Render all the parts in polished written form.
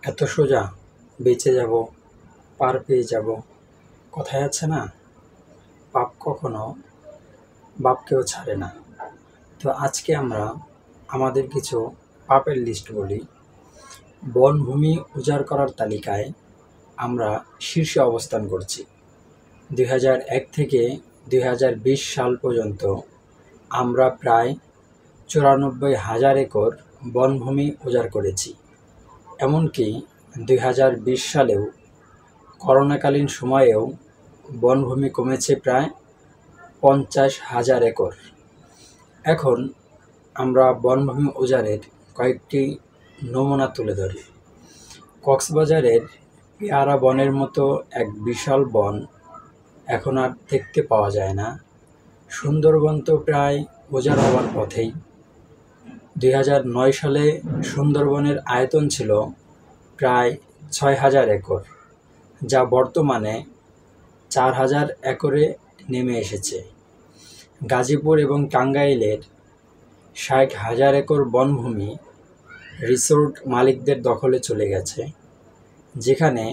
এত সোজা বেঁচে যাব, পার পেয়ে যাব। কথায় আছে না, পাপ কখনো বাপকেও ছাড়ে না। তো আজকে আমরা আমাদের কিছু পাপের লিস্ট বলি। বনভূমি উজাড় করার তালিকায় আমরা শীর্ষে অবস্থান করছি। 2001 থেকে 2020 সাল পর্যন্ত আমরা প্রায় 94,000 একর বনভূমি উজাড় করেছি। এমনকি 2020 সালেও করোনাকালীন সময়েও বনভূমি কমেছে প্রায় 50,000 একর। এখন আমরা বনভূমি উজাড়ের কয়েকটি নমুনা তুলে ধরি। কক্সবাজারের পেয়ারা বনের মতো এক বিশাল বন এখন আর দেখতে পাওয়া যায় না। সুন্দরবন তো প্রায় উজাড় হওয়ার পথেই। 2009 সালে সুন্দরবনের আয়তন ছিল প্রায় 6,000 একর, যা বর্তমানে 4,000 একরে নেমে এসেছে। গাজীপুর এবং টাঙ্গাইলের 60,000 একর বনভূমি রিসোর্ট মালিকদের দখলে চলে গেছে। যেখানে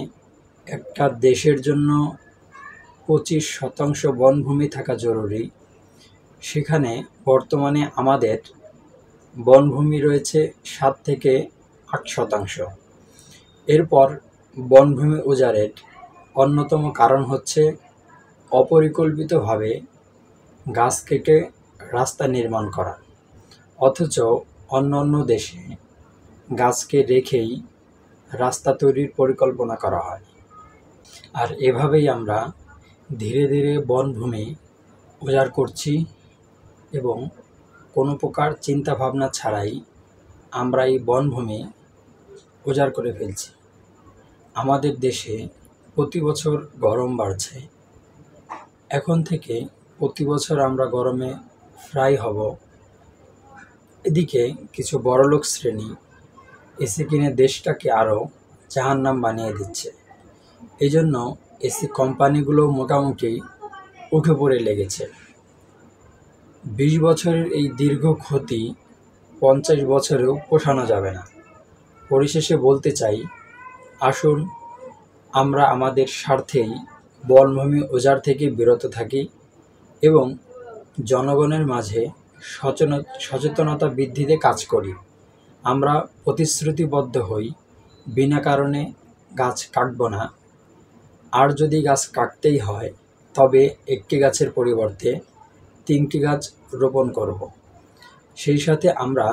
একটা দেশের জন্য 25% বনভূমি থাকা জরুরি, সেখানে বর্তমানে আমাদের বনভূমি রয়েছে 7 থেকে 8%। এরপর বনভূমি উজাড়ের অন্যতম কারণ হচ্ছে অপরিকল্পিতভাবে গাছ কেটে রাস্তা নির্মাণ করা। অথচ অন্য দেশে গাছকে রেখেই রাস্তা তৈরির পরিকল্পনা করা হয়। আর এভাবেই আমরা ধীরে ধীরে বনভূমি উজাড় করছি এবং কোনো প্রকার চিন্তাভাবনা ছাড়াই আমরা এই বনভূমি উজাড় করে ফেলছি। আমাদের দেশে প্রতি বছর গরম বাড়ছে। এখন থেকে প্রতি বছর আমরা গরমে ফ্রাই হব। এদিকে কিছু বড়লোক শ্রেণী এসি কিনে দেশটাকে আরও জাহান্নাম বানিয়ে দিচ্ছে। এই জন্য এসি কোম্পানিগুলো মোটামুটি উঠে পড়ে লেগেছে। 20 বছরের এই দীর্ঘ ক্ষতি 50 বছরেও পোষানো যাবে না। পরিশেষে বলতে চাই, আসুন আমরা আমাদের স্বার্থেই বনভূমি উজাড় থেকে বিরত থাকি এবং জনগণের মাঝে সচেতনতা বৃদ্ধিতে কাজ করি। আমরা প্রতিশ্রুতিবদ্ধ হই, বিনা কারণে গাছ কাটব না। আর যদি গাছ কাটতেই হয়, তবে একটি গাছের পরিবর্তে 3টি গাছ রোপণ করব। সেই সাথে আমরা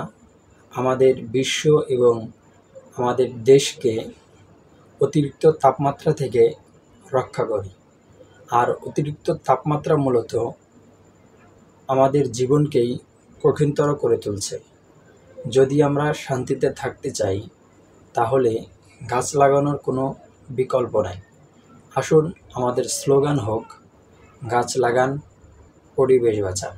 আমাদের বিশ্ব এবং আমাদের দেশকে অতিরিক্ত তাপমাত্রা থেকে রক্ষা করি। আর অতিরিক্ত তাপমাত্রা মূলত আমাদের জীবনকেই কঠিনতর করে তুলছে। যদি আমরা শান্তিতে থাকতে চাই, তাহলে গাছ লাগানোর কোনো বিকল্প নাই। আসুন আমাদের স্লোগান হোক, গাছ লাগান, পরিবেশ বাঁচান।